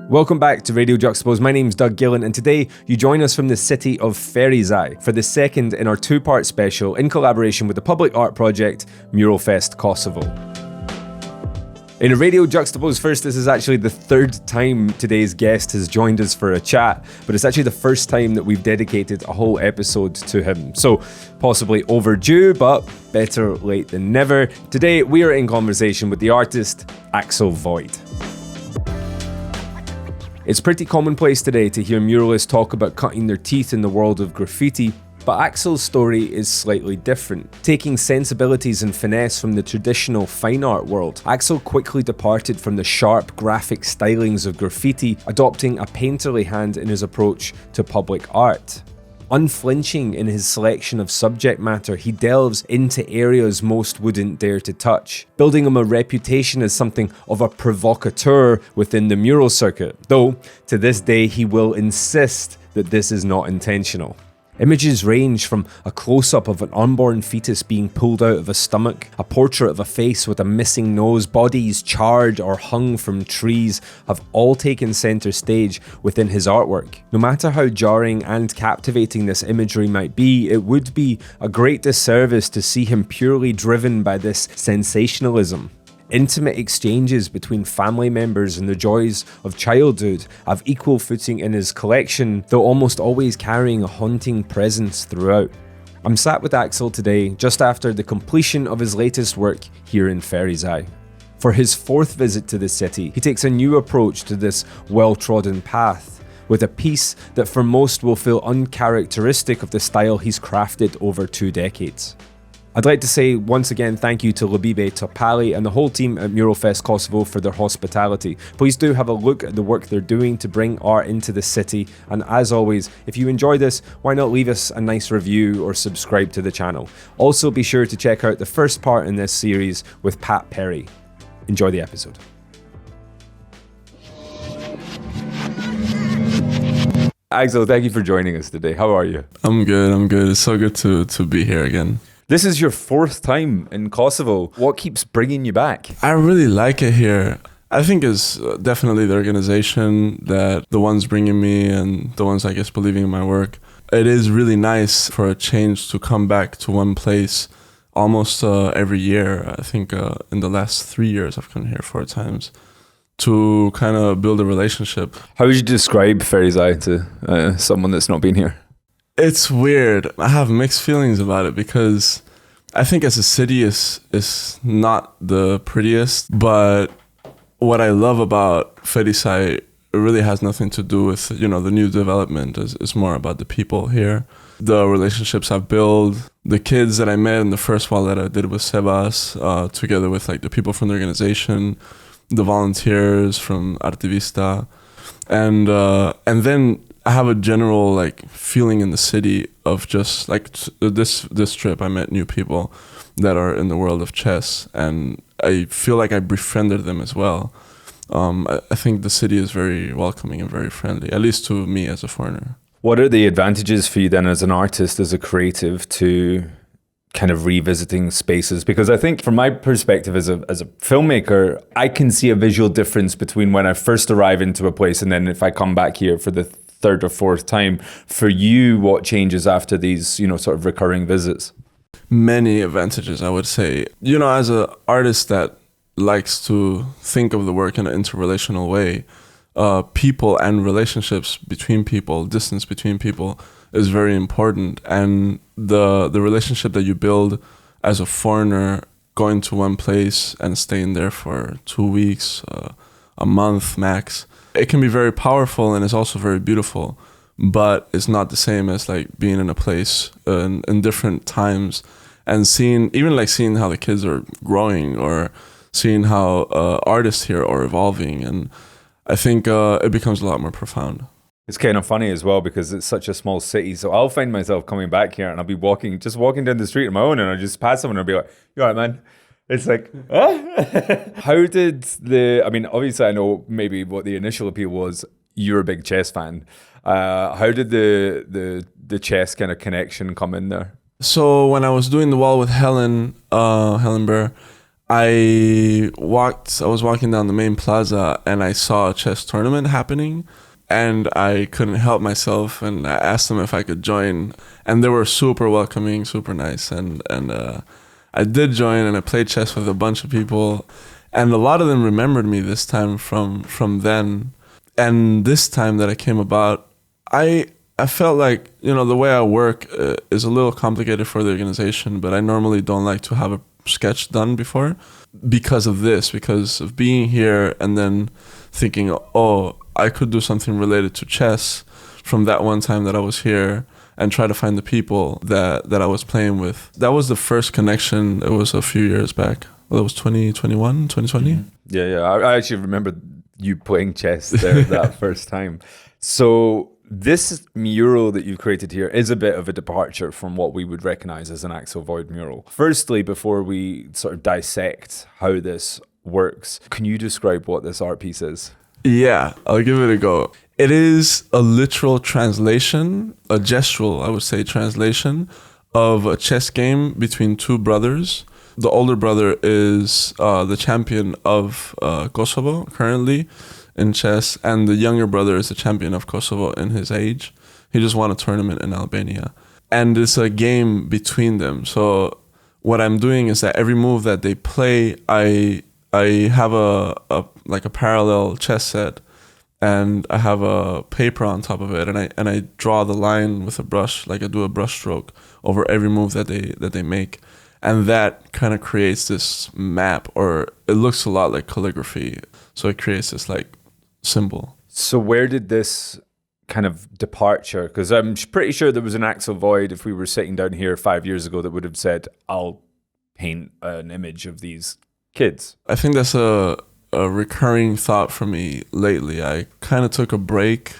Welcome back to Radio Juxtapoz. My name's Doug Gillen, and today you join us from the city of Ferizaj for the second in our two-part special in collaboration with the public art project Mural Fest Kosovo. In a Radio Juxtapoz first, this is actually the third time today's guest has joined us for a chat, but it's actually the first time that we've dedicated a whole episode to him. So, possibly overdue, but better late than never. Today, we are in conversation with the artist Axel Void. It's pretty commonplace today to hear muralists talk about cutting their teeth in the world of graffiti, but Axel's story is slightly different. Taking sensibilities and finesse from the traditional fine art world, Axel quickly departed from the sharp graphic stylings of graffiti, adopting a painterly hand in his approach to public art. Unflinching in his selection of subject matter, he delves into areas most wouldn't dare to touch, building him a reputation as something of a provocateur within the mural circuit, though to this day he will insist that this is not intentional. Images range from a close-up of an unborn fetus being pulled out of a stomach, a portrait of a face with a missing nose, bodies charred or hung from trees have all taken centre stage within his artwork. No matter how jarring and captivating this imagery might be, it would be a great disservice to see him purely driven by this sensationalism. Intimate exchanges between family members and the joys of childhood have equal footing in his collection, though almost always carrying a haunting presence throughout. I'm sat with Axel today, just after the completion of his latest work here in Ferizaj. For his fourth visit to the city, he takes a new approach to this well-trodden path, with a piece that for most will feel uncharacteristic of the style he's crafted over 2 decades. I'd like to say once again thank you to Labibe Topali and the whole team at Mural Fest Kosovo for their hospitality. Please do have a look at the work they're doing to bring art into the city, and as always, if you enjoy this, why not leave us a nice review or subscribe to the channel. Also be sure to check out the first part in this series with Pat Perry. Enjoy the episode. Axel, thank you for joining us today. How are you? I'm good. It's so good to be here again. This is your fourth time in Kosovo. What keeps bringing you back? I really like it here. I think it's definitely the organization, that the ones bringing me and the ones, I guess, believing in my work. It is really nice for a change to come back to one place almost every year. I think in the last 3 years I've come here 4 times to kind of build a relationship. How would you describe Ferizaj to someone that's not been here? It's weird. I have mixed feelings about it because I think as a city is not the prettiest, but what I love about Ferizaj really has nothing to do with, the new development. It's more about the people here, the relationships I've built, the kids that I met in the first wall that I did with Sebas, together with like the people from the organization, the volunteers from Artivista, and then I have a general like feeling in the city of just like this trip. I met new people that are in the world of chess, and I feel like I befriended them as well. I think the city is very welcoming and very friendly, at least to me as a foreigner. What are the advantages for you then as an artist, as a creative, to kind of revisiting spaces? Because I think from my perspective as a filmmaker, I can see a visual difference between when I first arrive into a place and then if I come back here for the third or fourth time. For you, what changes after these, sort of recurring visits? Many advantages, I would say. As an artist that likes to think of the work in an interrelational way, people and relationships between people, distance between people is very important. And the relationship that you build as a foreigner, going to one place and staying there for 2 weeks, a month max, it can be very powerful and it's also very beautiful, but it's not the same as like being in a place in different times and seeing how the kids are growing or seeing how artists here are evolving. And I think it becomes a lot more profound. It's kind of funny as well because it's such a small city. So I'll find myself coming back here and I'll be walking down the street on my own and I'll just pass someone and I'll be like, "You all right, man?" It's like, how did obviously I know maybe what the initial appeal was. You're a big chess fan. How did the chess kind of connection come in there? So when I was doing the wall with Helen Burr, I was walking down the main plaza and I saw a chess tournament happening, and I couldn't help myself, and I asked them if I could join, and they were super welcoming, super nice, and I did join, and I played chess with a bunch of people, and a lot of them remembered me this time from then. And this time that I came about, I felt like, the way I work is a little complicated for the organization, but I normally don't like to have a sketch done before because of being here and then thinking, oh, I could do something related to chess from that one time that I was here and try to find the people that I was playing with. That was the first connection. It was a few years back. Well, it was 2021, 2020. Mm-hmm. Yeah. I actually remember you playing chess there that first time. So this mural that you've created here is a bit of a departure from what we would recognize as an Axel Void mural. Firstly, before we sort of dissect how this works, can you describe what this art piece is? Yeah, I'll give it a go. It is a literal translation, a gestural, I would say, translation of a chess game between two brothers. The older brother is the champion of Kosovo currently in chess, and the younger brother is the champion of Kosovo in his age. He just won a tournament in Albania. And it's a game between them. So what I'm doing is that every move that they play, I have a parallel chess set, and I have a paper on top of it, and I draw the line with a brush, like I do a brush stroke over every move that they make. And that kind of creates this map, or it looks a lot like calligraphy. So it creates this like symbol. So where did this kind of departure, because I'm pretty sure there was an Axel Void, if we were sitting down here 5 years ago, that would have said, I'll paint an image of these kids. I think that's a recurring thought for me lately. I kind of took a break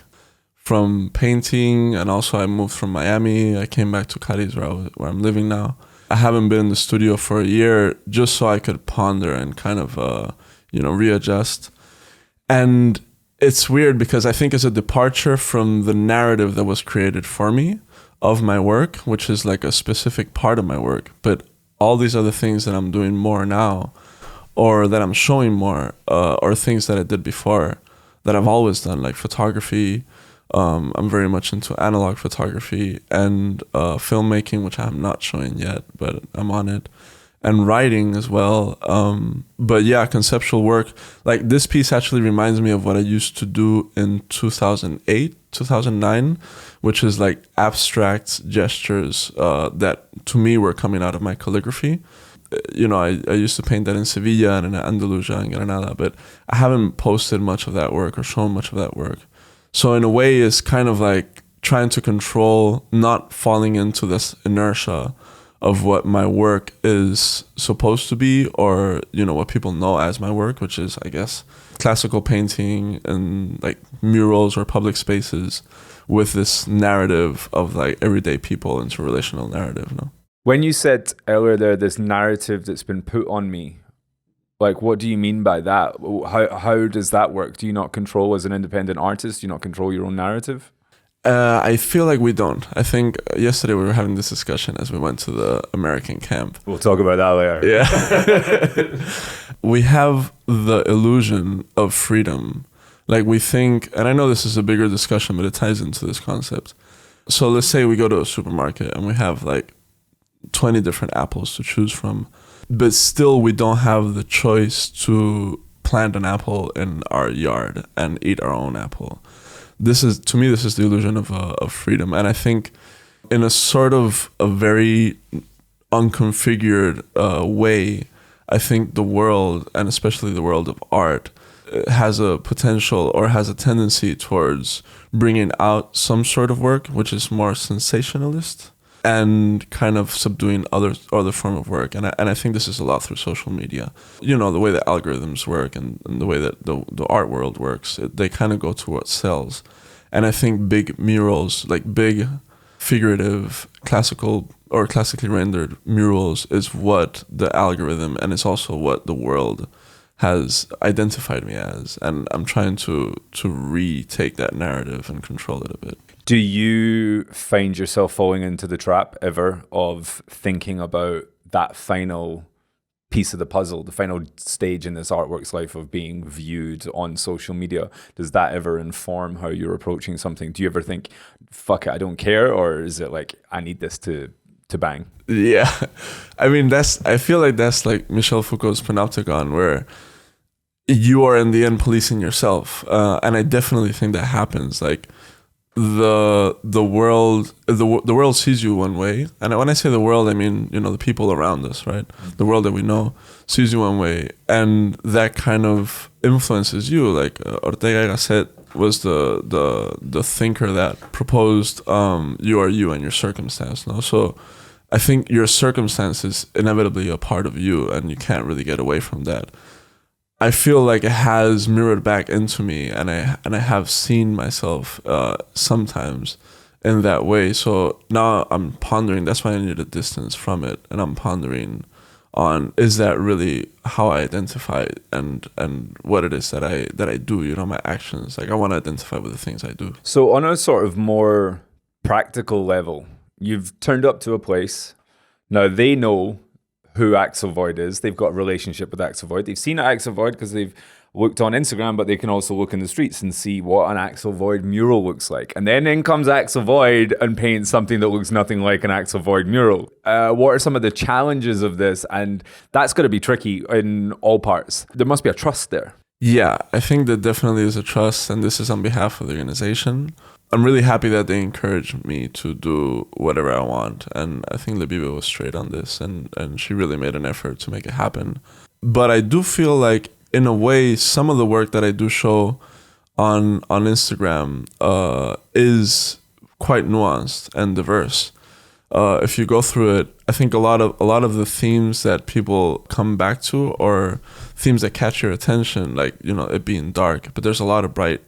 from painting, and also I moved from Miami. I came back to Cadiz, where I'm living now. I haven't been in the studio for a year just so I could ponder and kind of, readjust. And it's weird because I think it's a departure from the narrative that was created for me of my work, which is like a specific part of my work. But all these other things that I'm doing more now, or that I'm showing more, or things that I did before that I've always done, like photography. I'm very much into analog photography and filmmaking, which I'm not showing yet, but I'm on it, and writing as well. But yeah, conceptual work. Like this piece actually reminds me of what I used to do in 2008, 2009, which is like abstract gestures that to me were coming out of my calligraphy. I used to paint that in Sevilla and in Andalusia and Granada, but I haven't posted much of that work or shown much of that work. So in a way, it's kind of like trying to control, not falling into this inertia of what my work is supposed to be, or, what people know as my work, which is, I guess, classical painting and like murals or public spaces with this narrative of like everyday people into relational narrative. No? When you said earlier there, this narrative that's been put on me, like, what do you mean by that? How does that work? Do you not control, as an independent artist, do you not control your own narrative? I feel like we don't. I think yesterday we were having this discussion as we went to the American camp. We'll talk about that later. Yeah. We have the illusion of freedom. Like we think, and I know this is a bigger discussion, but it ties into this concept. So let's say we go to a supermarket and we have like 20 different apples to choose from. But still, we don't have the choice to plant an apple in our yard and eat our own apple. To me, this is the illusion of freedom. And I think in a sort of a very unconfigured way, I think the world, and especially the world of art, has a potential or has a tendency towards bringing out some sort of work which is more sensationalist and kind of subduing other form of work. And I think this is a lot through social media. The way that algorithms work and the way that the art world works, they kind of go to what sells. And I think big murals, like big figurative, classical or classically rendered murals, is what the algorithm, and it's also what the world has identified me as. And I'm trying to retake that narrative and control it a bit. Do you find yourself falling into the trap ever of thinking about that final piece of the puzzle, the final stage in this artwork's life of being viewed on social media? Does that ever inform how you're approaching something? Do you ever think, fuck it, I don't care? Or is it like, I need this to bang? Yeah. I mean, I feel like that's like Michel Foucault's panopticon, where you are in the end policing yourself. And I definitely think that happens. Like, the world sees you one way, and when I say the world, I mean, you know, the people around us, right? The world that we know sees you one way, and that kind of influences you. Like Ortega y Gasset was the thinker that proposed you are you and your circumstance. No, so I think your circumstance is inevitably a part of you, and you can't really get away from that. I feel like it has mirrored back into me, and I have seen myself sometimes in that way. So now I'm pondering. That's why I need a distance from it, and I'm pondering on, is that really how I identify and what it is that I do. You know, my actions. Like, I want to identify with the things I do. So on a sort of more practical level, you've turned up to a place. Now they know who Axel Void is. They've got a relationship with Axel Void. They've seen Axel Void because they've looked on Instagram, but they can also look in the streets and see what an Axel Void mural looks like. And then in comes Axel Void and paints something that looks nothing like an Axel Void mural. What are some of the challenges of this? And that's going to be tricky in all parts. There must be a trust there. Yeah, I think there definitely is a trust, and this is on behalf of the organization. I'm really happy that they encouraged me to do whatever I want, and I think Labiba was straight on this, and she really made an effort to make it happen. But I do feel like, in a way, some of the work that I do show on Instagram is quite nuanced and diverse. If you go through it, I think a lot of the themes that people come back to, or themes that catch your attention, like, you know, it being dark, but there's a lot of bright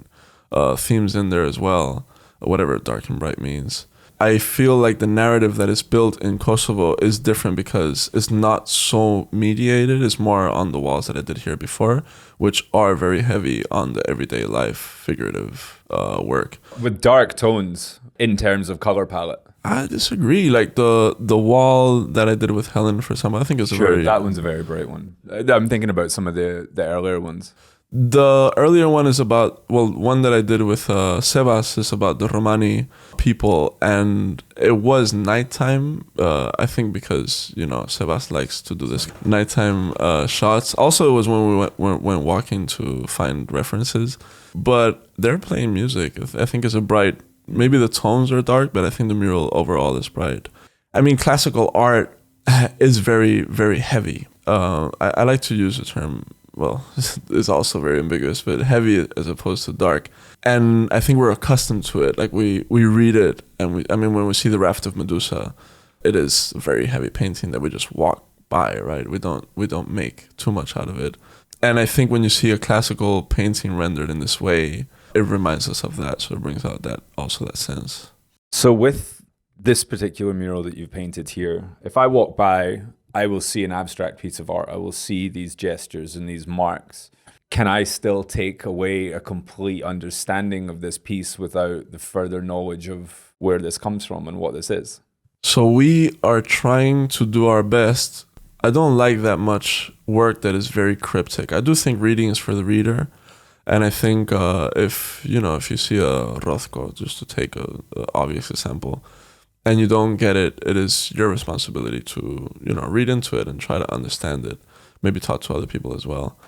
themes in there as well, whatever dark and bright means. I feel like the narrative that is built in Kosovo is different because it's not so mediated. It's more on the walls that I did here before, which are very heavy on the everyday life figurative work. With dark tones in terms of color palette. I disagree. Like the wall that I did with Helen, for example, I think is that one's a very bright one. I'm thinking about some of the earlier ones. The earlier one is about, one that I did with Sebas is about the Romani people, and it was nighttime, I think because, you know, Sebas likes to do this nighttime shots. Also, it was when we went walking to find references, but they're playing music. I think it's a bright, maybe the tones are dark, but I think the mural overall is bright. I mean, classical art is very, very heavy. I like to use the term, it's also very ambiguous, but heavy as opposed to dark. And I think we're accustomed to it. Like we read it, and when we see the Raft of Medusa, it is a very heavy painting that we just walk by, right? We don't make too much out of it. And I think when you see a classical painting rendered in this way, it reminds us of that. So it brings out that sense. So with this particular mural that you've painted here, if I walk by, I will see an abstract piece of art. I will see these gestures and these marks. Can I still take away a complete understanding of this piece without the further knowledge of where this comes from and what this is? So we are trying to do our best. I don't like that much work that is very cryptic. I do think reading is for the reader. And I think if you see a Rothko, just to take an obvious example, and you don't get it, it is your responsibility to, read into it and try to understand it. Maybe talk to other people as well.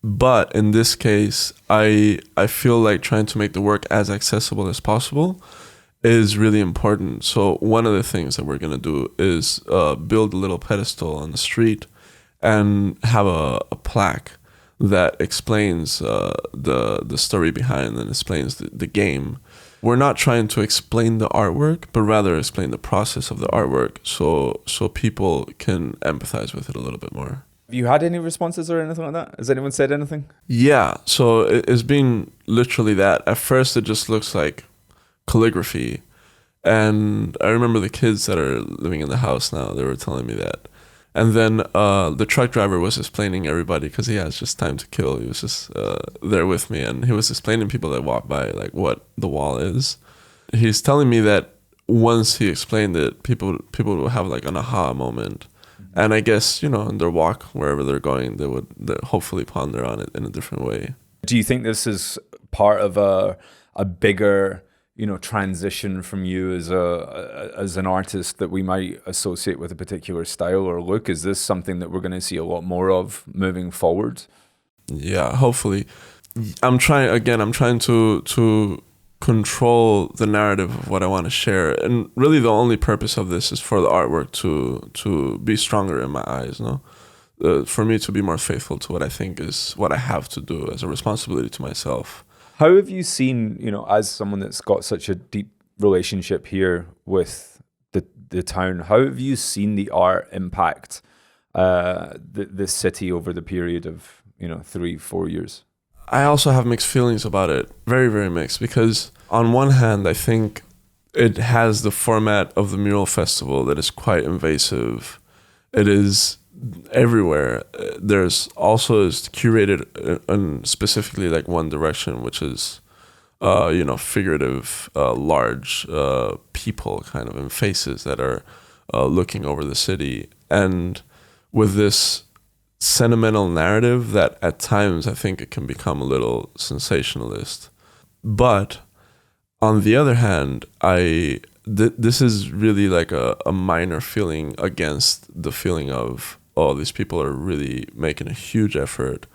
But in this case, I feel like trying to make the work as accessible as possible is really important. So one of the things that we're going to do is build a little pedestal on the street and have a plaque that explains the story behind and explains the game. We're not trying to explain the artwork, but rather explain the process of the artwork so people can empathize with it a little bit more. Have you had any responses or anything like that? Has anyone said anything? Yeah, so it's been literally that. At first, it just looks like calligraphy. And I remember the kids that are living in the house now, they were telling me that. And then the truck driver was explaining everybody, because he has just time to kill. He was just there with me, and he was explaining people that walk by like what the wall is. He's telling me that once he explained it, people will have like an aha moment, And I guess, in their walk, wherever they're going, they would hopefully ponder on it in a different way. Do you think this is part of a bigger, transition from you as an artist that we might associate with a particular style or look? Is this something that we're going to see a lot more of moving forward? Yeah, hopefully. I'm trying to control the narrative of what I want to share, and really the only purpose of this is for the artwork to be stronger in my eyes, no? For me to be more faithful to what I think is what I have to do as a responsibility to myself. How have you seen, as someone that's got such a deep relationship here with the town, how have you seen the art impact the city over the period of 3-4 years? I also have mixed feelings about it, very, very mixed, because on one hand, I think it has the format of the Mural Festival that is quite invasive. It is everywhere. There's also is curated in specifically like one direction, which is, figurative, large people kind of in faces that are looking over the city. And with this sentimental narrative that at times I think it can become a little sensationalist. But on the other hand, this is really like a minor feeling against the feeling of, these people are really making a huge effort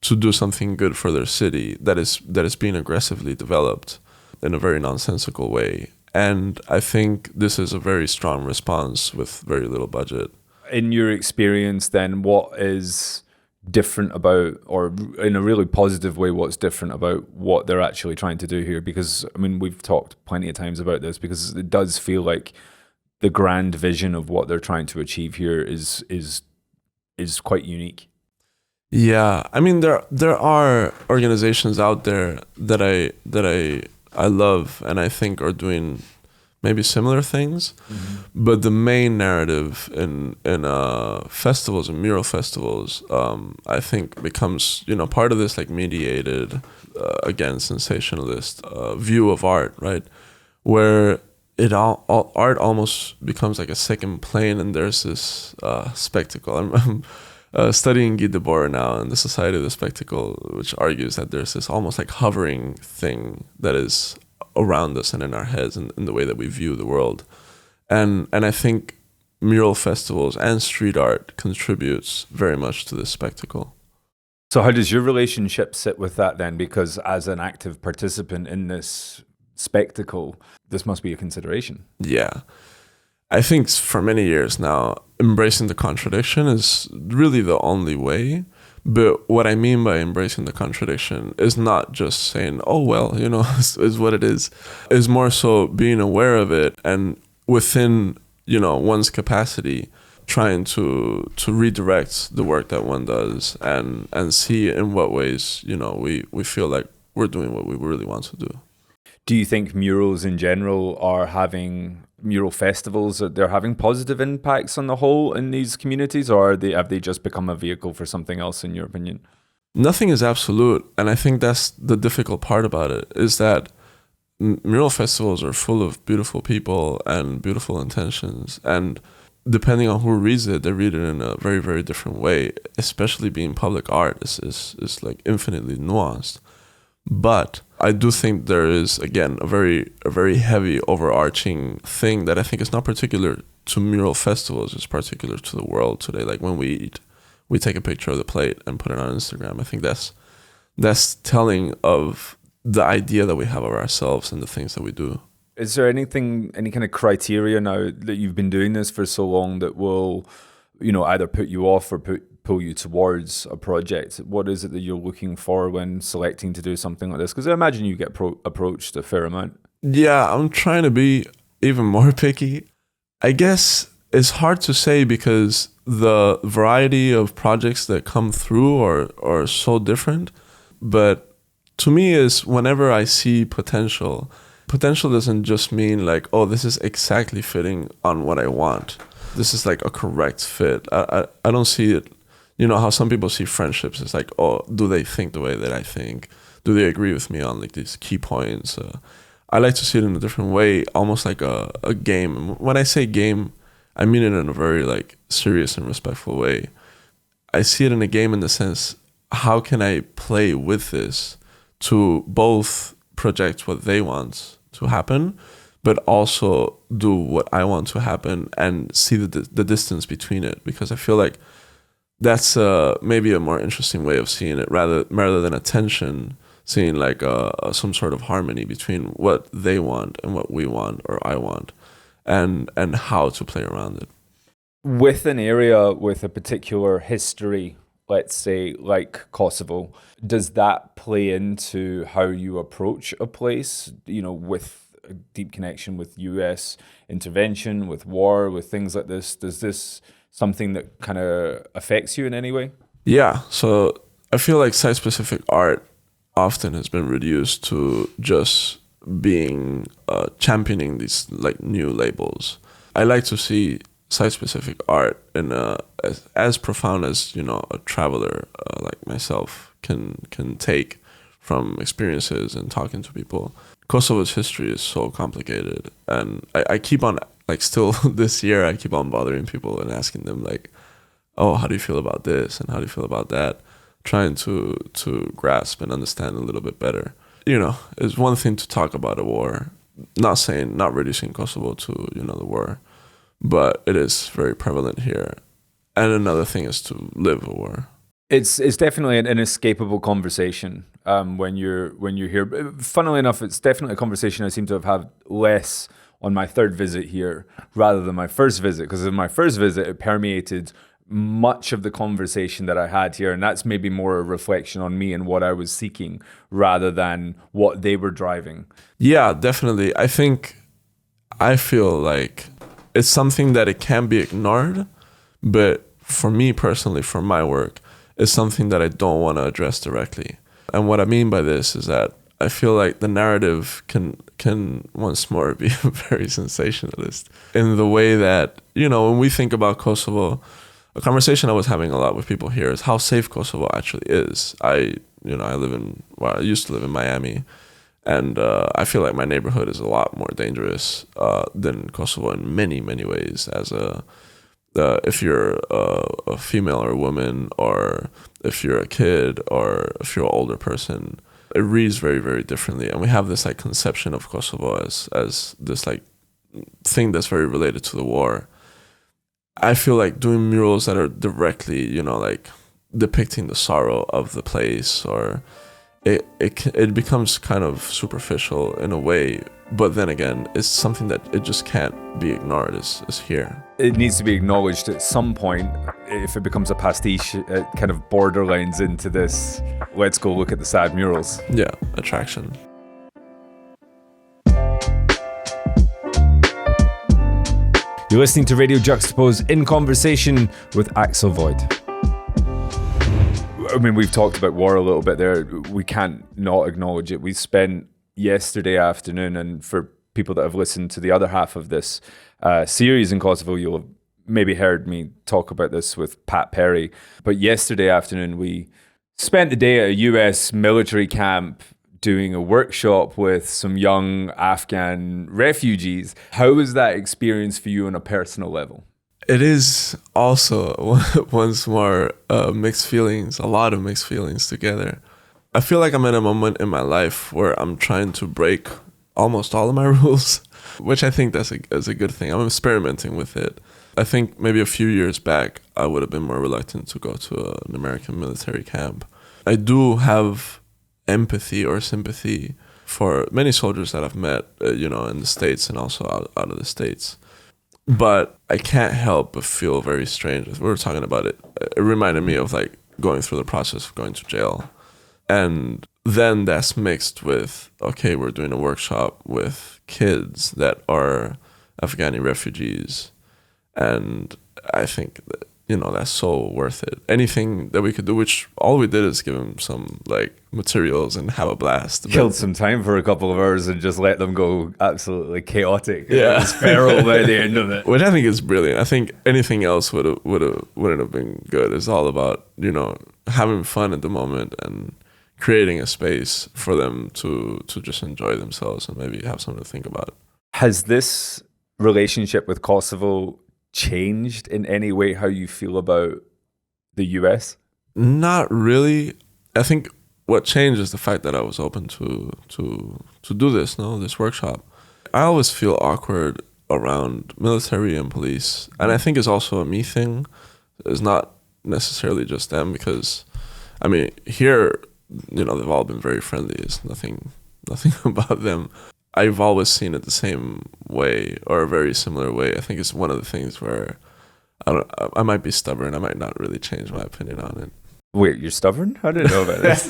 to do something good for their city that is being aggressively developed in a very nonsensical way. And I think this is a very strong response with very little budget. In your experience, then, what is different about, or in a really positive way, what's different about what they're actually trying to do here? Because, we've talked plenty of times about this, because it does feel like the grand vision of what they're trying to achieve here is quite unique. Yeah, there are organizations out there that I love and I think are doing maybe similar things, but the main narrative in festivals and mural festivals, I think becomes part of this like mediated, again sensationalist view of art, right? Where art almost becomes like a second plane, and there's this spectacle. I'm studying Guy Debord now in the Society of the Spectacle, which argues that there's this almost like hovering thing that is around us and in our heads and in the way that we view the world. And I think mural festivals and street art contributes very much to this spectacle. So how does your relationship sit with that then? Because as an active participant in this spectacle, this must be a consideration. Yeah. I think for many years now, embracing the contradiction is really the only way. But what I mean by embracing the contradiction is not just saying, oh, well, is what it is. It's more so being aware of it and within, one's capacity, trying to redirect the work that one does and see in what ways, we feel like we're doing what we really want to do. Do you think murals in general are having mural festivals, they're having positive impacts on the whole in these communities, or have they just become a vehicle for something else, in your opinion? Nothing is absolute, and I think that's the difficult part about it, is that mural festivals are full of beautiful people and beautiful intentions, and depending on who reads it, they read it in a very, very different way, especially being public art is like infinitely nuanced. But I do think there is, again, a very heavy overarching thing that I think is not particular to mural festivals, it's particular to the world today. Like when we eat, we take a picture of the plate and put it on Instagram. I think that's telling of the idea that we have of ourselves and the things that we do. Is there any kind of criteria now that you've been doing this for so long that will, either put you off or pull you towards a project? What is it that you're looking for when selecting to do something like this? Because I imagine you get approached a fair amount. Yeah, I'm trying to be even more picky. I guess it's hard to say because the variety of projects that come through are so different. But to me, is whenever I see potential doesn't just mean like, oh, this is exactly fitting on what I want. This is like a correct fit. I don't see it. How some people see friendships. It's like, oh, do they think the way that I think? Do they agree with me on like these key points? I like to see it in a different way, almost like a game. When I say game, I mean it in a very like serious and respectful way. I see it in a game in the sense, how can I play with this to both project what they want to happen, but also do what I want to happen and see the distance between it? Because I feel like that's maybe a more interesting way of seeing it, rather than a tension, seeing like some sort of harmony between what they want and what we want or I want, and how to play around it. With an area with a particular history, let's say like Kosovo, does that play into how you approach a place, you know, with a deep connection with US intervention, with war, with things like this? Does this something that kind of affects you in any way? Yeah, so I feel like site-specific art often has been reduced to just being championing these like new labels. I like to see site-specific art in as profound as, you know, a traveler like myself can take from experiences and talking to people. Kosovo's history is so complicated, and I keep on like still this year I keep on bothering people and asking them like, oh, how do you feel about this and how do you feel about that, trying to grasp and understand a little bit better. You know, it's one thing to talk about a war, not reducing Kosovo to, you know, the war, but it is very prevalent here. And another thing is to live a war. It's definitely an inescapable conversation when you're here. Funnily enough, it's definitely a conversation I seem to have had less on my third visit here rather than my first visit, because in my first visit it permeated much of the conversation that I had here, and that's maybe more a reflection on me and what I was seeking rather than what they were driving. Yeah, definitely. I feel like it's something that it can be ignored, but for me personally, for my work, it's something that I don't want to address directly. And what I mean by this is that I feel like the narrative can once more be very sensationalist in the way that, you know, when we think about Kosovo, a conversation I was having a lot with people here is how safe Kosovo actually is. I used to live in Miami, and I feel like my neighborhood is a lot more dangerous than Kosovo in many, many ways. As if you're a female or a woman, or if you're a kid, or if you're an older person, it reads very, very differently. And we have this like conception of Kosovo as this like thing that's very related to the war. I feel like doing murals that are directly, you know, like depicting the sorrow of the place, or it becomes kind of superficial in a way. But then again, it's something that it just can't be ignored. Is here. It needs to be acknowledged at some point. If it becomes a pastiche, it kind of borderlines into this, let's go look at the sad murals. Yeah, attraction. You're listening to Radio Juxtapoz in conversation with Axel Void. I mean, we've talked about war a little bit there. We can't not acknowledge it. We spent yesterday afternoon, and for people that have listened to the other half of this series in Kosovo, you'll have maybe heard me talk about this with Pat Perry. But yesterday afternoon, we spent the day at a US military camp doing a workshop with some young Afghan refugees. How was that experience for you on a personal level? It is also once more mixed feelings, a lot of mixed feelings together. I feel like I'm in a moment in my life where I'm trying to break almost all of my rules, which I think is a good thing. I'm experimenting with it. I think maybe a few years back, I would have been more reluctant to go to an American military camp. I do have empathy or sympathy for many soldiers that I've met, you know, in the States and also out of the States. But I can't help but feel very strange. We were talking about it. It reminded me of like going through the process of going to jail. And then that's mixed with, okay, we're doing a workshop with kids that are Afghani refugees. And I think that, you know, that's so worth it. Anything that we could do, which all we did is give them some like materials and have a blast. Killed some time for a couple of hours and just let them go absolutely chaotic. Yeah. It was feral by the end of it. Which I think is brilliant. I think anything else wouldn't have been good. It's all about, you know, having fun at the moment and creating a space for them to just enjoy themselves and maybe have something to think about. Has this relationship with Kosovo changed in any way how you feel about the US? Not really. I think what changed is the fact that I was open to do this, this workshop. I always feel awkward around military and police, and I think it's also a me thing. It's not necessarily just them, because I mean here, they've all been very friendly. It's nothing about them. I've always seen it the same way, or a very similar way. I think it's one of the things where I might be stubborn. I might not really change my opinion on it. Wait, you're stubborn? I didn't know about this.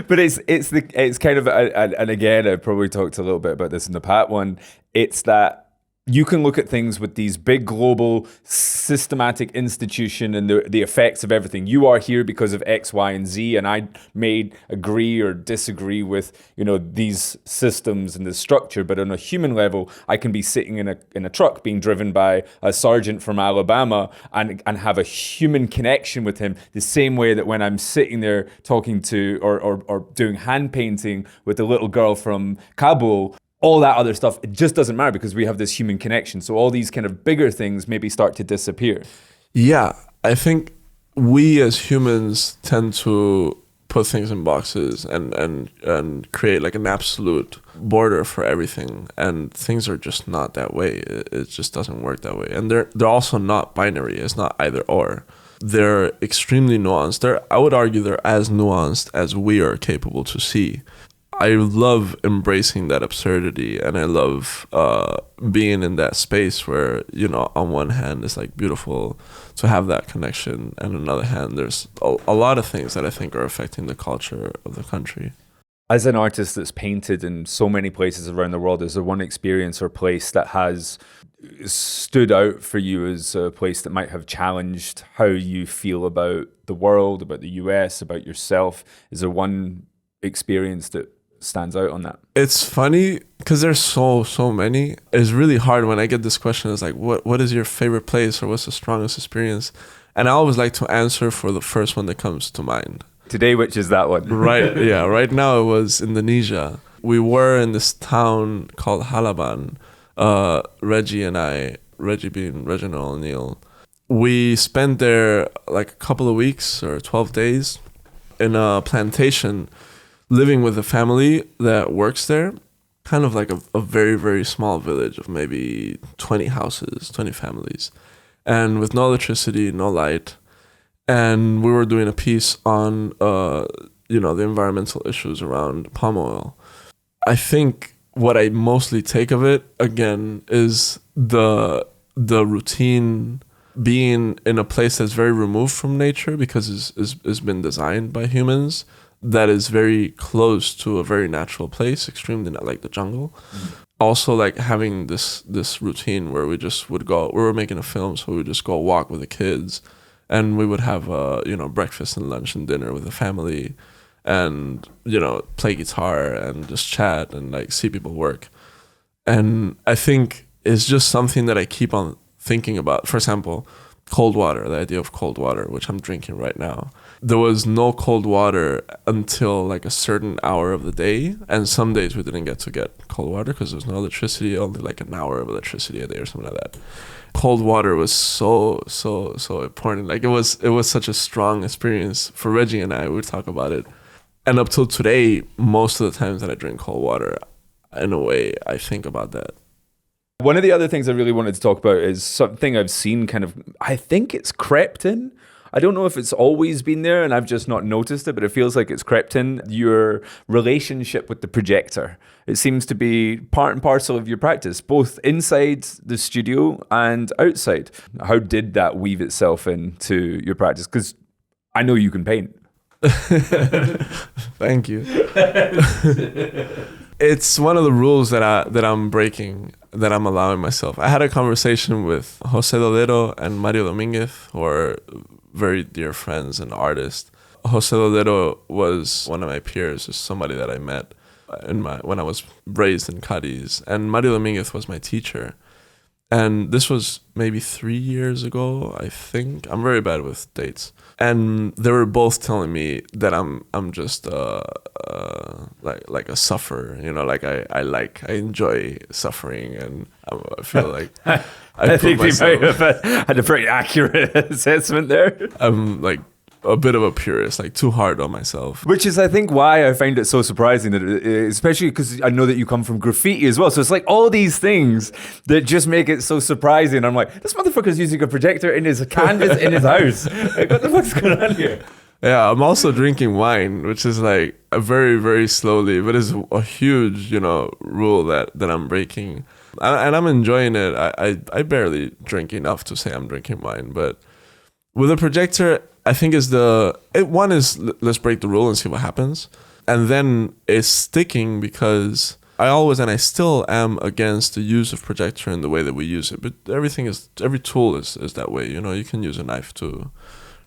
But it's kind of, and again, I probably talked a little bit about this in the Pat one. It's that you can look at things with these big global systematic institution and the effects of everything. You are here because of X, Y, and Z, and I may agree or disagree with these systems and this structure. But on a human level, I can be sitting in a truck being driven by a sergeant from Alabama and have a human connection with him, the same way that when I'm sitting there talking to or doing hand painting with a little girl from Kabul. All that other stuff, it just doesn't matter because we have this human connection. So all these kind of bigger things maybe start to disappear. Yeah, I think we as humans tend to put things in boxes and create like an absolute border for everything. And things are just not that way. It just doesn't work that way. And they're also not binary. It's not either or. They're extremely nuanced. I would argue they're as nuanced as we are capable to see. I love embracing that absurdity, and I love being in that space where, on one hand, it's like beautiful to have that connection, and on the other hand, there's a lot of things that I think are affecting the culture of the country. As an artist that's painted in so many places around the world, is there one experience or place that has stood out for you as a place that might have challenged how you feel about the world, about the US, about yourself? Is there one experience that stands out on that? It's funny because there's so many. It's really hard when I get this question. It's like, what is your favorite place, or what's the strongest experience? And I always like to answer for the first one that comes to mind. Today, which is that one? Right, yeah. Right now it was Indonesia. We were in this town called Halaban. Reggie being Reginald O'Neill. We spent there like a couple of weeks or 12 days in a plantation, living with a family that works there, kind of like a very, very small village of maybe 20 houses, 20 families, and with no electricity, no light. And we were doing a piece on, the environmental issues around palm oil. I think what I mostly take of it, again, is the routine being in a place that's very removed from nature because it's been designed by humans, that is very close to a very natural place, extremely not like the jungle. Also, like having this routine where we just would go. We were making a film, so we would just go walk with the kids, and we would have breakfast and lunch and dinner with the family, and play guitar and just chat and like see people work. And I think it's just something that I keep on thinking about. For example, cold water, the idea of cold water, which I'm drinking right now. There was no cold water until like a certain hour of the day, and some days we didn't get cold water because there was no electricity, only like an hour of electricity a day or something like that. Cold water was so important. Like it was such a strong experience for Reggie and I. We would talk about it. And up till today, most of the times that I drink cold water, in a way, I think about that. One of the other things I really wanted to talk about is something I've seen I think it's crept in. I don't know if it's always been there and I've just not noticed it, but it feels like it's crept in. Your relationship with the projector. It seems to be part and parcel of your practice, both inside the studio and outside. How did that weave itself into your practice? Because I know you can paint. Thank you. It's one of the rules that I'm breaking, that I'm allowing myself. I had a conversation with Jose Lodero and Mario Dominguez, who are very dear friends and artists. Jose Lodero was one of my peers, is somebody that I met when I was raised in Cadiz, and Mario Dominguez was my teacher. And this was maybe 3 years ago, I think. I'm very bad with dates. And they were both telling me that I'm just like a sufferer, you know, like I enjoy suffering, and I feel like I think they might have had a pretty accurate assessment there. I'm like a bit of a purist, like too hard on myself. Which is, I think, why I find it so surprising, that especially because I know that you come from graffiti as well. So it's like all these things that just make it so surprising. I'm like, this motherfucker's using a projector in his canvas in his house. Like, what the fuck's going on here? Yeah, I'm also drinking wine, which is like a very, very slowly, but it's a huge, you know, rule that I'm breaking. And I'm enjoying it. I barely drink enough to say I'm drinking wine, but with a projector, I think one is let's break the rule and see what happens. And then it's sticking because I still am against the use of projector in the way that we use it. But every tool is that way. You know, you can use a knife to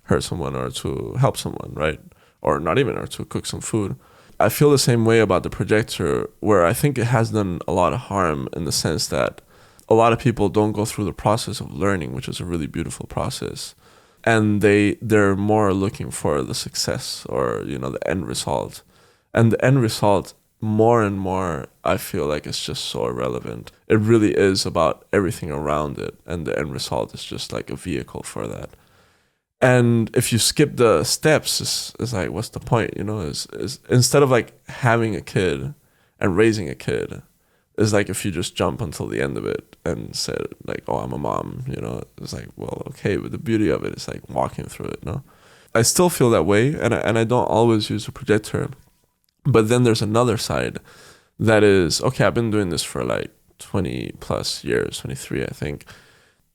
hurt someone or to help someone, right? Or not even, or to cook some food. I feel the same way about the projector, where I think it has done a lot of harm in the sense that a lot of people don't go through the process of learning, which is a really beautiful process. And they're more looking for the success, or, you know, the end result. And the end result, more and more, I feel like it's just so irrelevant. It really is about everything around it, and the end result is just like a vehicle for that. And if you skip the steps, it's like, what's the point? You know, is instead of like having a kid and raising a kid, it's like if you just jump until the end of it and said like, oh, I'm a mom, you know, it's like, well, okay, but the beauty of it is like walking through it, no? I still feel that way, and I don't always use a projector. But then there's another side that is, okay, I've been doing this for like 20 plus years, 23, I think.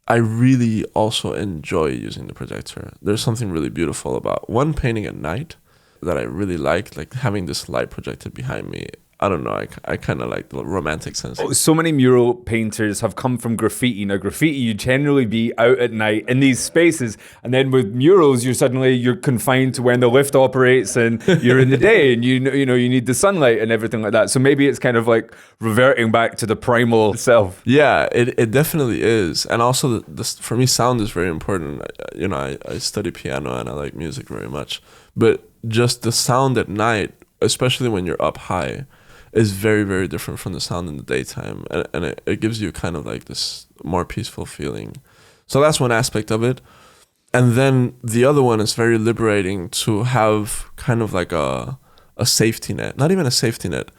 I really also enjoy using the projector. There's something really beautiful about one painting at night that I really like having this light projected behind me. I don't know, I kind of like the romantic sense. So many mural painters have come from graffiti. Now, graffiti, you generally be out at night in these spaces, and then with murals, you're confined to when the lift operates, and you're in the day, and you know you need the sunlight and everything like that. So maybe it's kind of like reverting back to the primal self. Yeah, it definitely is. And also, for me, sound is very important. You know, I study piano and I like music very much, but just the sound at night, especially when you're up high, is very, very different from the sound in the daytime. And it gives you kind of like this more peaceful feeling. So that's one aspect of it. And then the other one is very liberating to have kind of like a safety net, not even a safety net,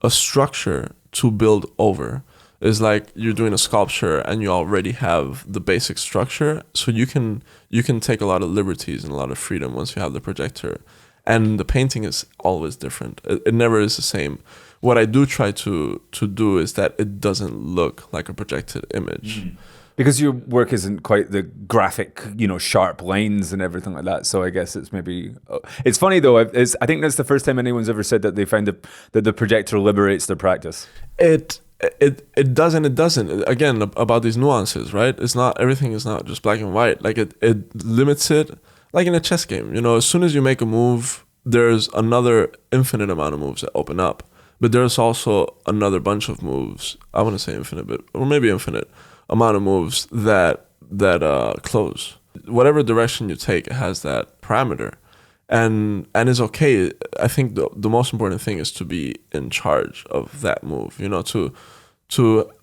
a structure to build over. It's like you're doing a sculpture and you already have the basic structure. So you can take a lot of liberties and a lot of freedom once you have the projector. And the painting is always different. It never is the same. What I do try to do is that it doesn't look like a projected image. Mm-hmm. Because your work isn't quite the graphic, you know, sharp lines and everything like that. So I guess it's maybe... It's funny, though. I think that's the first time anyone's ever said that they find that the projector liberates their practice. It does and it doesn't. Again, about these nuances, right? It's not... Everything is not just black and white. Like, it limits it. Like in a chess game, you know, as soon as you make a move, there's another infinite amount of moves that open up. But there's also another bunch of moves, I want to say infinite, but or maybe infinite amount of moves that close. Whatever direction you take, it has that parameter. And it's okay. I think the most important thing is to be in charge of that move, you know, to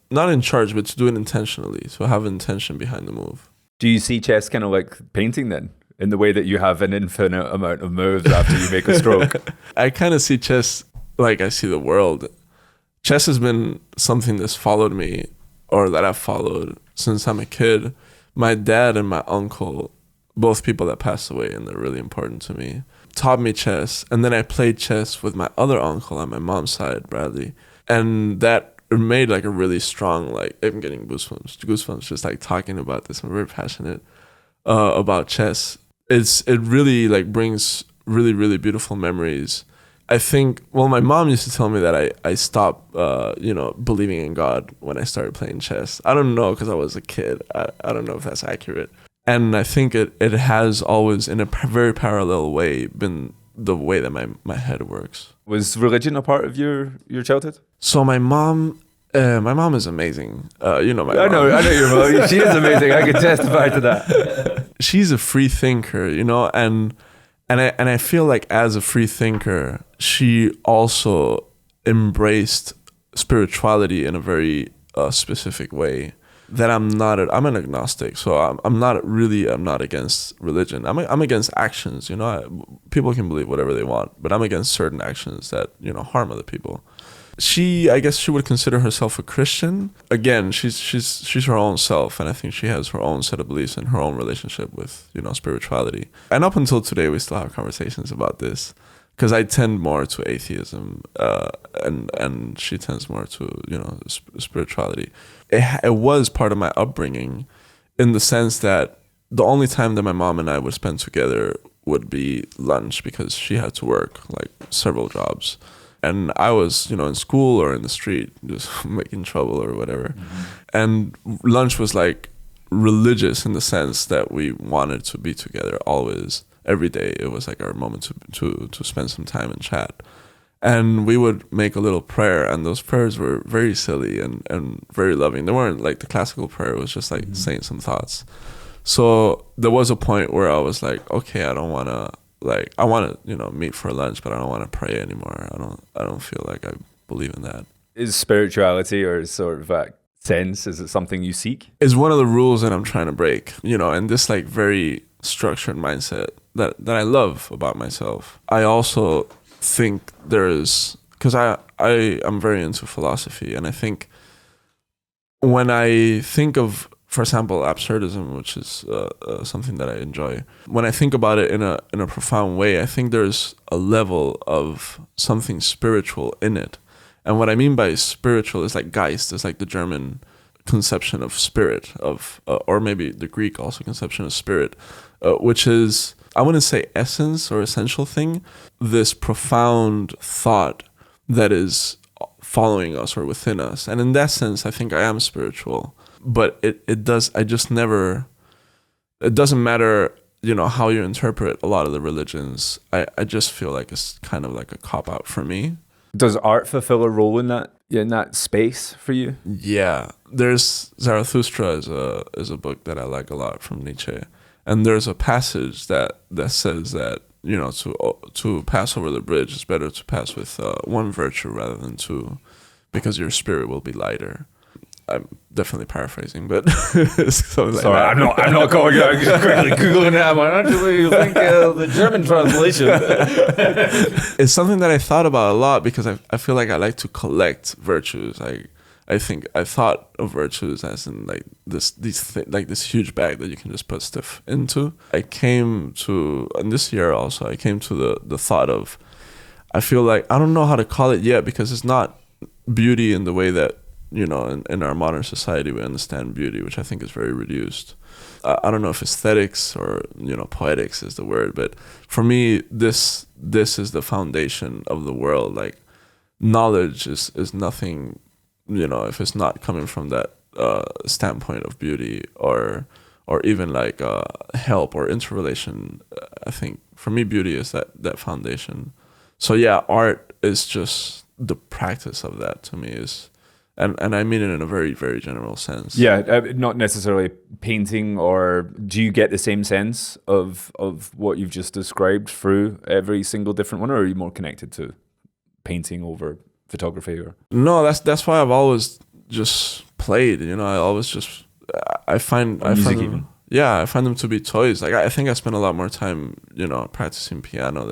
not in charge, but to do it intentionally, to have intention behind the move. Do you see chess kind of like painting then? In the way that you have an infinite amount of moves after you make a stroke? I kind of see chess like I see the world. Chess has been something that's followed me, or that I've followed since I'm a kid. My dad and my uncle, both people that passed away, and they're really important to me, taught me chess. And then I played chess with my other uncle on my mom's side, Bradley. And that made like a really strong, like, I'm getting goosebumps just like talking about this. I'm very passionate about chess. It really like brings really, really beautiful memories. I think, well, my mom used to tell me that I stopped, believing in God when I started playing chess. I don't know, because I was a kid. I don't know if that's accurate. And I think it has always, in a very parallel way, been the way that my head works. Was religion a part of your childhood? So my mom, My mom is amazing. You know my mom. I know your mom. She is amazing. I can testify to that. She's a free thinker, you know, and I feel like as a free thinker, she also embraced spirituality in a very specific way. That I'm an agnostic, so I'm not against religion. I'm against actions, you know. People can believe whatever they want, but I'm against certain actions that, you know, harm other people. I guess she would consider herself a Christian. Again, she's her own self, and I think she has her own set of beliefs and her own relationship with, you know, spirituality. And up until today, we still have conversations about this, because I tend more to atheism, and she tends more to, you know, spirituality. It was part of my upbringing, in the sense that the only time that my mom and I would spend together would be lunch, because she had to work like several jobs. And I was, you know, in school or in the street, just making trouble or whatever. Mm-hmm. And lunch was like religious, in the sense that we wanted to be together always, every day. It was like our moment to spend some time and chat. And we would make a little prayer, and those prayers were very silly and very loving. They weren't like the classical prayer. It was just like saying some thoughts. So there was a point where I was like, okay, I want to, you know, meet for lunch, but I don't want to pray anymore. I don't feel like I believe in that. Is spirituality, or sort of that sense, is it something you seek? It's one of the rules that I'm trying to break, you know, and this like very structured mindset that I love about myself. I also think there is, because I'm very into philosophy, and I think when I think of, for example, absurdism, which is something that I enjoy, when I think about it in a profound way, I think there's a level of something spiritual in it. And what I mean by spiritual is like Geist, is like the German conception of spirit, or maybe the Greek also conception of spirit, which is, I wouldn't say essence or essential thing, this profound thought that is following us or within us. And in that sense, I think I am spiritual. But it doesn't matter, you know, how you interpret a lot of the religions. I just feel like it's kind of like a cop-out for me. Does art fulfill a role in that space for you? Yeah. There's Zarathustra is a book that I like a lot from Nietzsche. And there's a passage that says that, you know, to pass over the bridge, it's better to pass with one virtue rather than two, because your spirit will be lighter. I'm definitely paraphrasing, but something like sorry, that. I'm not going. I'm just quickly googling it. I actually think the German translation. It's something that I thought about a lot, because I feel like I like to collect virtues. I think I thought of virtues as in like this huge bag that you can just put stuff into. I came to, and this year also, I came to the thought of, I feel like, I don't know how to call it yet, because it's not beauty in the way that, you know, in our modern society we understand beauty, which I think is very reduced. I don't know if aesthetics or, you know, poetics is the word, but for me, this is the foundation of the world. Like, knowledge is nothing, you know, if it's not coming from that standpoint of beauty, or even like help or interrelation. I think for me, beauty is that foundation. So yeah, art is just the practice of that to me is. And I mean it in a very, very general sense. Yeah, not necessarily painting, or do you get the same sense of what you've just described through every single different one, or are you more connected to painting over photography? Or no, that's why I've always just played. You know, I find them, yeah, I find them to be toys. Like I think I spend a lot more time, you know, practicing piano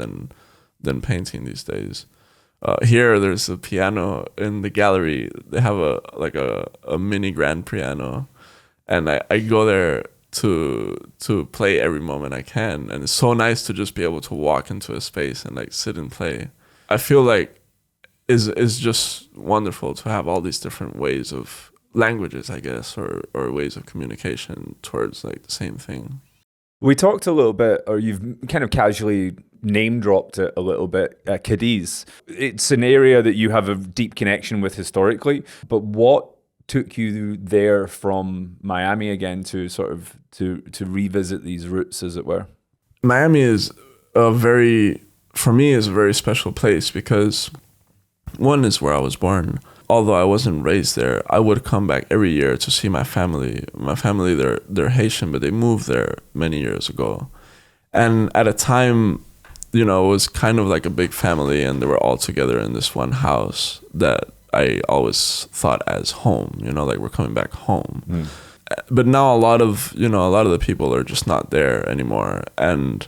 than painting these days. Here, there's a piano in the gallery. They have a mini grand piano, and I go there to play every moment I can. And it's so nice to just be able to walk into a space and like sit and play. I feel like is just wonderful to have all these different ways of languages, I guess, or ways of communication towards like the same thing. We talked a little bit, or you've kind of casually name dropped it a little bit, Cadiz. It's an area that you have a deep connection with historically, but what took you there from Miami again to sort of to revisit these roots, as it were? Miami is for me is a very special place, because one is where I was born. although I wasn't raised there, I would come back every year to see my family. My family, they're Haitian, but they moved there many years ago. And at a time, it was kind of like a big family, and they were all together in this one house that I always thought as home, like we're coming back home. But now a lot of the people are just not there anymore. And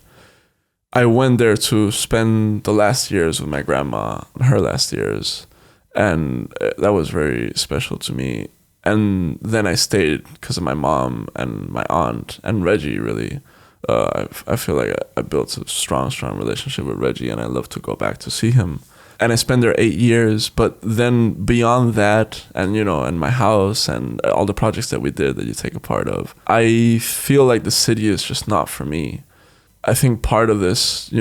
I went there to spend the last years with my grandma, her last years. And that was very special to me. And then I stayed because of my mom and my aunt and Reggie, really. I feel like I built a strong relationship with Reggie, and I love to go back to see him. And I spent there 8 years, but then beyond that, and and my house and all the projects that we did that you take a part of, I feel like the city is just not for me. I think part of this,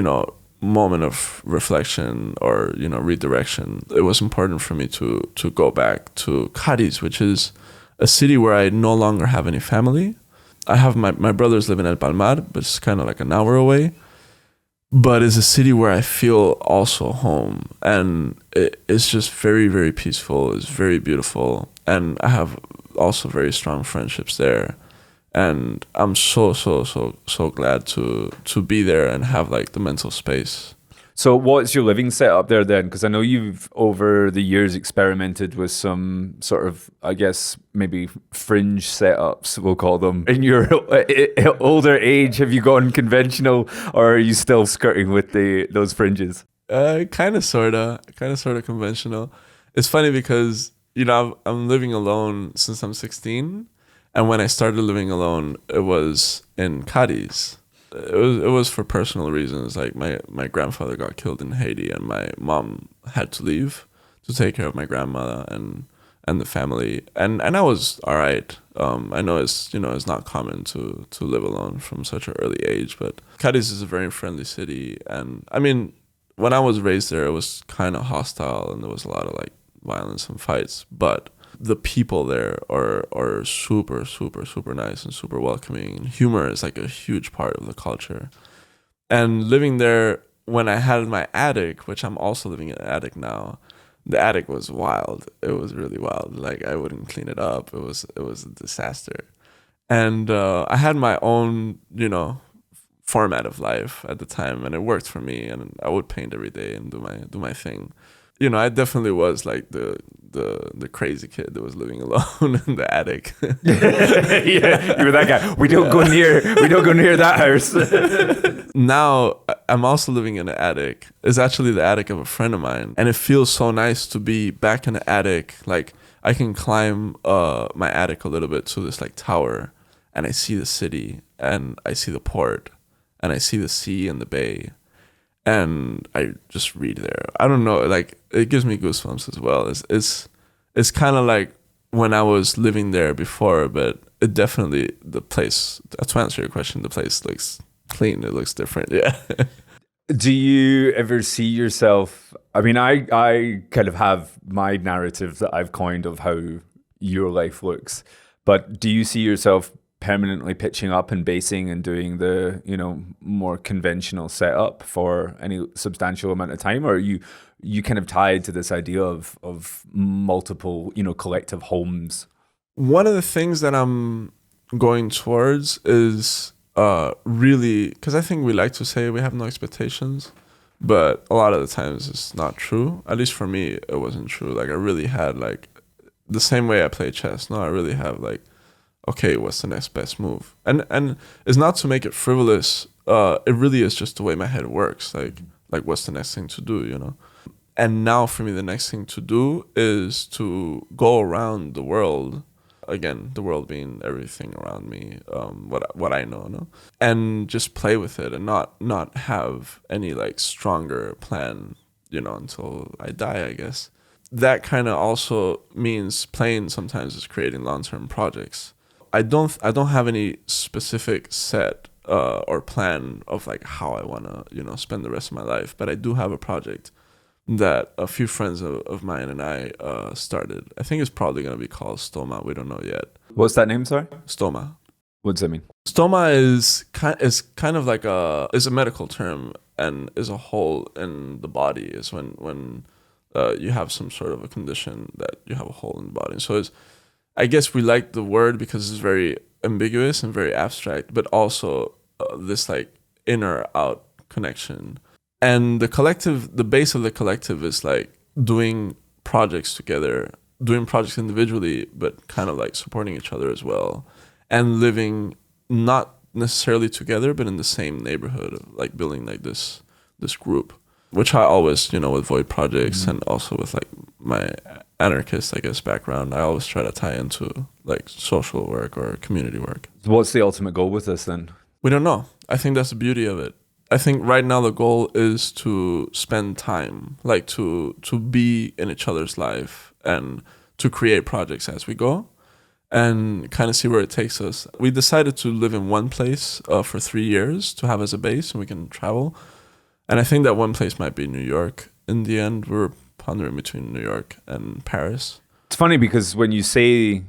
moment of reflection or redirection, it was important for me to go back to Cadiz, which is a city where I no longer have any family. I have my brothers live in El Palmar, but it's kind of like an hour away. But it's a city where I feel also home, and it's just very, very peaceful. It's very beautiful, and I have also very strong friendships there. And I'm so glad to be there and have like the mental space. So what's your living setup there then? Because I know you've over the years experimented with some sort of, I guess, maybe fringe setups, we'll call them. In your older age, have you gone conventional, or are you still skirting with those fringes? Kind of, sort of conventional. It's funny because, I'm living alone since I'm 16. And when I started living alone, it was in Cadiz. It was for personal reasons. Like my grandfather got killed in Haiti, and my mom had to leave to take care of my grandmother and the family. And I was all right. I know it's not common to live alone from such an early age, but Cadiz is a very friendly city. And I mean, when I was raised there, it was kind of hostile, and there was a lot of like violence and fights. But the people there are super nice and super welcoming. And humor is like a huge part of the culture. And living there, when I had my attic, which I'm also living in an attic now, the attic was wild. It was really wild. Like I wouldn't clean it up. It was a disaster. And I had my own, format of life at the time, and it worked for me. And I would paint every day and do my thing. I definitely was like the crazy kid that was living alone in the attic. Yeah, you were that guy. We don't go near that house. Now I'm also living in an attic. It's actually the attic of a friend of mine, and it feels so nice to be back in the attic. Like I can climb my attic a little bit to this like tower, and I see the city, and I see the port, and I see the sea and the bay. And I just read there. I don't know, like it gives me goosebumps as well. It's kind of like when I was living there before, but it definitely, the place, to answer your question, the place looks clean. It looks different. Yeah. Do you ever see yourself? I mean, I kind of have my narrative that I've coined of how your life looks, but do you see yourself permanently pitching up and basing and doing the more conventional setup for any substantial amount of time, or are you kind of tied to this idea of multiple collective homes? One of the things that I'm going towards is really, because I think we like to say we have no expectations, but a lot of the times it's not true. At least for me, it wasn't true. Like I really had like the same way I play chess. No, I really have like, okay, what's the next best move? And it's not to make it frivolous. It really is just the way my head works. Like what's the next thing to do, And now for me, the next thing to do is to go around the world. Again, the world being everything around me, what I know, no? And just play with it and not have any like stronger plan, until I die, I guess. That kind of also means playing sometimes is creating long-term projects. I don't have any specific set or plan of like how I want to spend the rest of my life, but I do have a project that a few friends of mine and I started. I think it's probably going to be called Stoma. We don't know yet. What's that name, sorry? Stoma. What does that mean? Stoma is kind of like is a medical term and is a hole in the body. Is when you have some sort of a condition that you have a hole in the body. So I guess we like the word because it's very ambiguous and very abstract, but also this like inner out connection. And the base of the collective is like doing projects together, doing projects individually, but kind of like supporting each other as well, and living not necessarily together, but in the same neighborhood, like building like this group, which I always, with Void projects and also with like my anarchist, I guess, background, I always try to tie into like social work or community work. What's the ultimate goal with this then? We don't know. I think that's the beauty of it. I think right now the goal is to spend time, like to be in each other's life and to create projects as we go and kind of see where it takes us. We decided to live in one place for 3 years to have as a base and we can travel. And I think that one place might be New York. In the end, we're pondering between New York and Paris. It's funny because when you say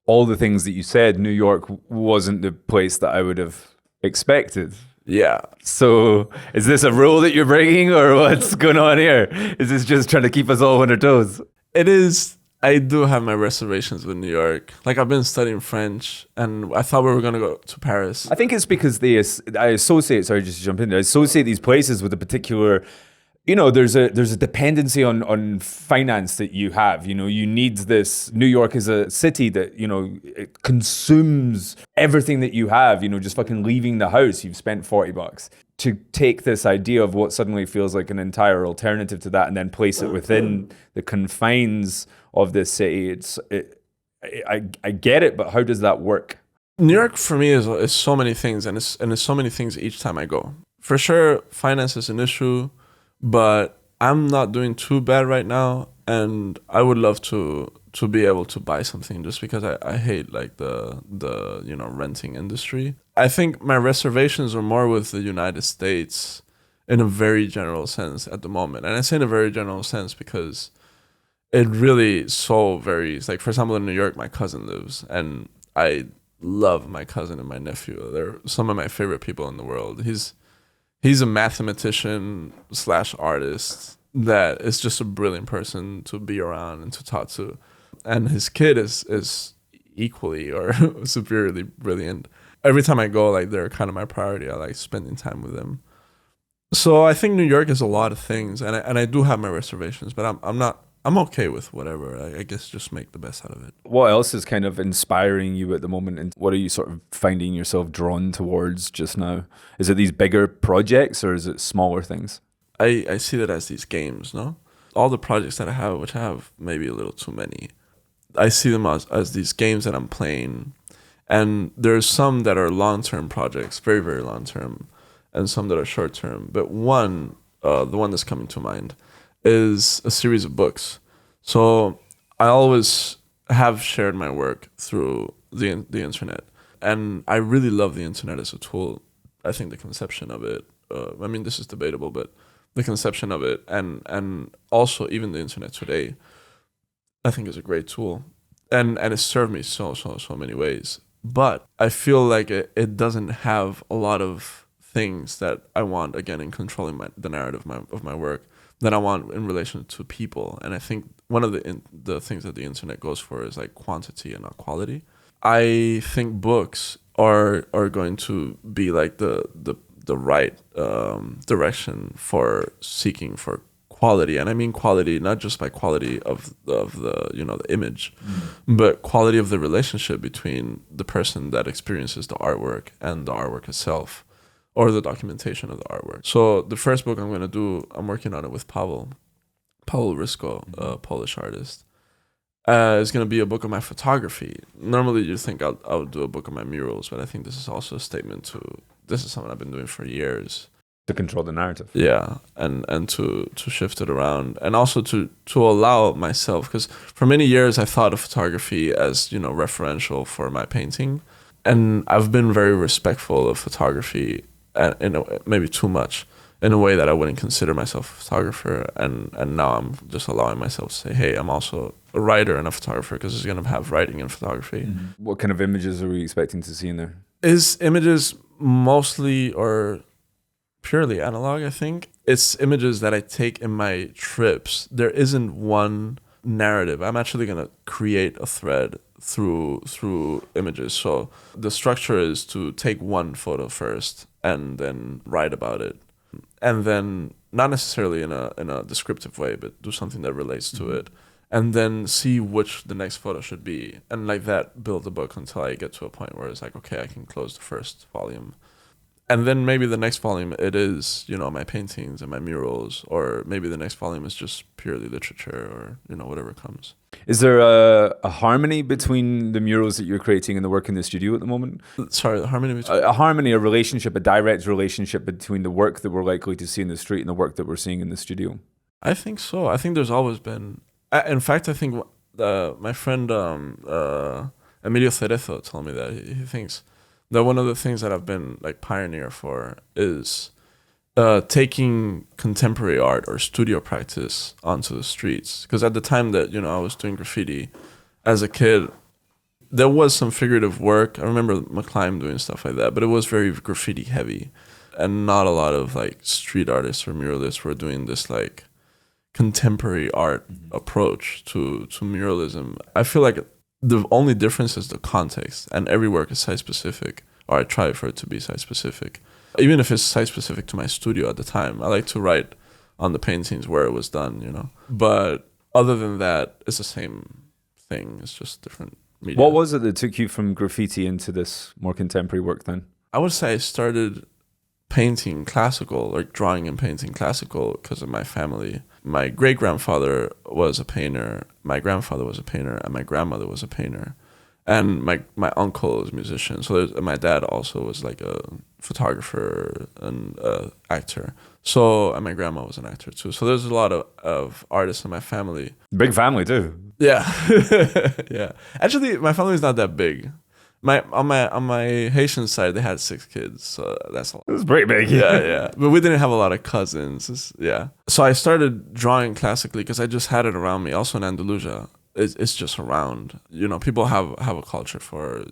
all the things that you said, New York wasn't the place that I would have expected. Yeah. So is this a rule that you're breaking or what's going on here? Is this just trying to keep us all on our toes? It is. I do have my reservations with New York. Like I've been studying French and I thought we were going to go to Paris. I think it's because I associate these places with a particular, there's a dependency on finance that you have. You need this. New York is a city that, it consumes everything that you have, just fucking leaving the house. You've spent $40 to take this idea of what suddenly feels like an entire alternative to that and then place it within the confines of this city. I get it, but how does that work? New York for me is so many things and it's so many things each time I go. For sure, finance is an issue. But I'm not doing too bad right now, and I would love to be able to buy something just because I hate like the renting industry. I think my reservations are more with the United States in a very general sense at the moment. And I say in a very general sense because it really so varies. Like for example, in New York, my cousin lives, and I love my cousin and my nephew. They're some of my favorite people in the world. He's a mathematician / artist that is just a brilliant person to be around and to talk to. And his kid is equally or superiorly brilliant. Every time I go, like they're kind of my priority. I like spending time with them. So I think New York is a lot of things, and I do have my reservations, but I'm okay with whatever. I guess just make the best out of it. What else is kind of inspiring you at the moment, and what are you sort of finding yourself drawn towards just now? Is it these bigger projects or is it smaller things? I see that as these games, no? All the projects that I have, which I have maybe a little too many, I see them as these games that I'm playing. And there's some that are long-term projects, very, very long-term, and some that are short-term. But the one that's coming to mind, is a series of books. So I always have shared my work through the internet, and I really love the internet as a tool. I think the conception of it, this is debatable, but the conception of it and also even the internet today, I think is a great tool, and it served me so many ways. But I feel like it doesn't have a lot of things that I want, again, in controlling the narrative of my work, that I want in relation to people. And I think one of the things that the internet goes for is like quantity and not quality. I think books are going to be like the right direction for seeking for quality. And I mean quality not just by quality of the image, but quality of the relationship between the person that experiences the artwork and the artwork itself, or the documentation of the artwork. So the first book I'm going to do, I'm working on it with Pavel Rysko, a Polish artist. It's going to be a book of my photography. Normally you'd think I would do a book of my murals, but I think this is also a statement to, this is something I've been doing for years. To control the narrative. Yeah, and to shift it around, and also to allow myself, because for many years I thought of photography as, referential for my painting. And I've been very respectful of photography, maybe too much, in a way that I wouldn't consider myself a photographer. And now I'm just allowing myself to say, hey, I'm also a writer and a photographer, because it's going to have writing and photography. Mm-hmm. What kind of images are we expecting to see in there? Is images mostly, or purely analog, I think. It's images that I take in my trips. There isn't one narrative. I'm actually gonna create a thread through images. So the structure is to take one photo first and then write about it. And then not necessarily in a descriptive way, but do something that relates to it. And then see which the next photo should be. And like that, build the book until I get to a point where it's like, okay, I can close the first volume. And then maybe the next volume, it is, my paintings and my murals, or maybe the next volume is just purely literature or, whatever comes. Is there a harmony between the murals that you're creating and the work in the studio at the moment? Sorry, the harmony between... A harmony, a relationship, a direct relationship between the work that we're likely to see in the street and the work that we're seeing in the studio? I think so. I think there's always been... In fact, I think my friend Emilio Cerezo told me that he thinks that one of the things that I've been like pioneer for is taking contemporary art or studio practice onto the streets. Because at the time that I was doing graffiti as a kid, there was some figurative work. I remember McClimb doing stuff like that, but it was very graffiti heavy, and not a lot of like street artists or muralists were doing this like contemporary art approach to muralism. I feel like the only difference is the context, and every work is site specific, or I try for it to be site specific. Even if it's site specific to my studio at the time, I like to write on the paintings where it was done, But other than that, it's the same thing. It's just different media. What was it that took you from graffiti into this more contemporary work then? I would say I started painting classical, like drawing and painting classical, because of my family. My great-grandfather was a painter, my grandfather was a painter, and my grandmother was a painter. And my uncle is a musician. So my dad also was like a photographer and actor. So, and my grandma was an actor too. So there's a lot of artists in my family. Big family too. Yeah. Yeah. Actually, my family is not that big. On my Haitian side, they had 6 kids, so that's a lot. It was pretty big. Yeah. But we didn't have a lot of cousins. Yeah. So I started drawing classically because I just had it around me. Also in Andalusia, it's just around. People have a culture for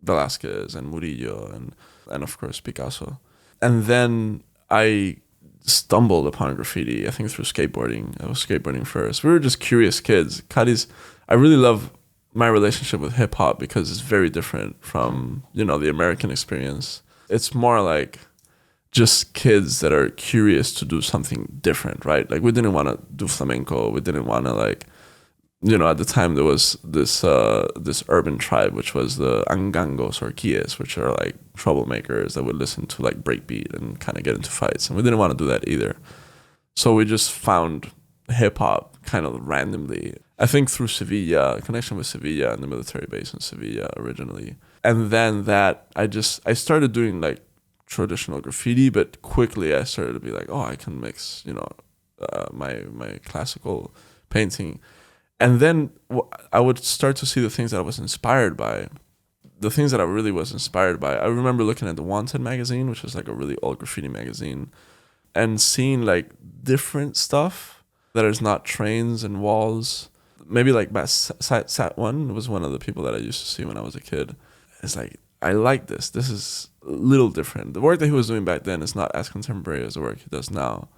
Velázquez and Murillo and of course Picasso. And then I stumbled upon graffiti. I think through skateboarding. I was skateboarding first. We were just curious kids. I really love my relationship with hip hop because it's very different from, the American experience. It's more like just kids that are curious to do something different, right? Like we didn't want to do flamenco. We didn't want to like, at the time there was this urban tribe, which was the Angangos or Kies, which are like troublemakers that would listen to like breakbeat and kind of get into fights. And we didn't want to do that either. So we just found hip hop kind of randomly. I think through Sevilla, a connection with Sevilla and the military base in Sevilla originally. And then I started doing like traditional graffiti, but quickly I started to be like, I can mix, my classical painting. And then I would start to see the things that I was inspired by. The things that I really was inspired by. I remember looking at the Wanted magazine, which was like a really old graffiti magazine, and seeing like different stuff that is not trains and walls. Maybe like Sat One was one of the people that I used to see when I was a kid. It's like, I like this. This is a little different. The work that he was doing back then is not as contemporary as the work he does now.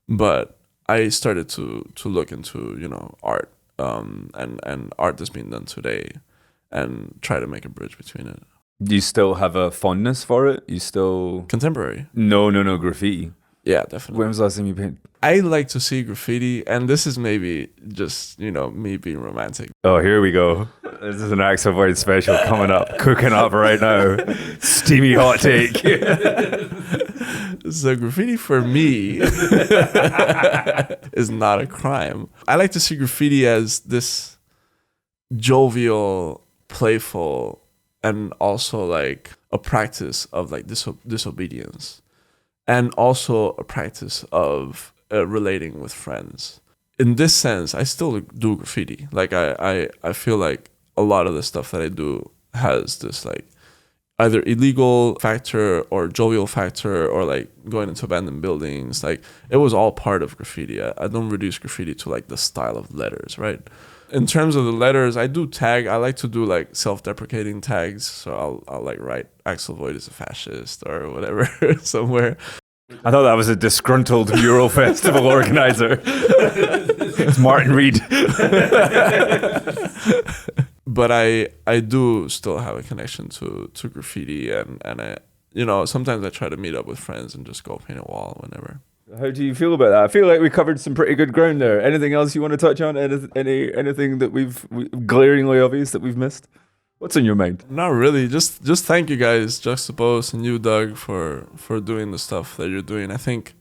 But I started to look into, art. And art that's being done today, and try to make a bridge between it. Do you still have a fondness for it? You still... Contemporary? No, graffiti. Yeah, definitely. When was the last time you painted? I like to see graffiti, and this is maybe just, me being romantic. Oh, here we go. This is an Axel Void special coming up, cooking up right now. Steamy hot take. So graffiti for me is not a crime. I like to see graffiti as this jovial, playful, and also like a practice of like disobedience, and also a practice of relating with friends. In this sense, I still do graffiti. Like I feel like a lot of the stuff that I do has this like either illegal factor or jovial factor, or like going into abandoned buildings. Like it was all part of graffiti. I don't reduce graffiti to like the style of letters, right? In terms of the letters, I do tag. I like to do like self-deprecating tags. So I'll like write Axel Void is a fascist or whatever somewhere. I thought that was a disgruntled mural festival organizer. It's Martin Reed. But I do still have a connection to graffiti, and I, you know, sometimes I try to meet up with friends and just go paint a wall whenever. How do you feel about that? I feel like we covered some pretty good ground there. Anything else you want to touch on? Anything that we've glaringly obvious that we've missed? What's on your mind? Not really. Just thank you guys, Juxtapoz and you, Doug, for doing the stuff that you're doing. I think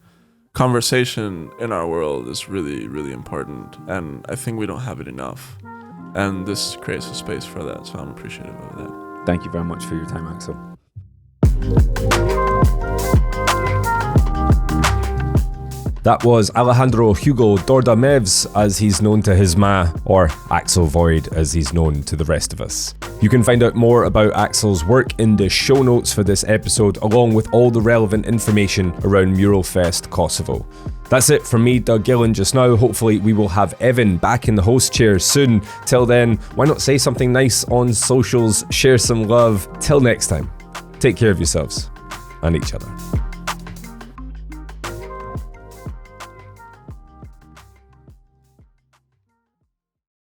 conversation in our world is really, really important, and I think we don't have it enough. And this creates a space for that, so I'm appreciative of that. Thank you very much for your time, Axel. That was Alejandro Hugo Dordamevs, as he's known to his ma, or Axel Void, as he's known to the rest of us. You can find out more about Axel's work in the show notes for this episode, along with all the relevant information around Mural Fest Kosovo. That's it from me, Doug Gillen, just now. Hopefully we will have Evan back in the host chair soon. Till then, why not say something nice on socials, share some love. Till next time, take care of yourselves and each other.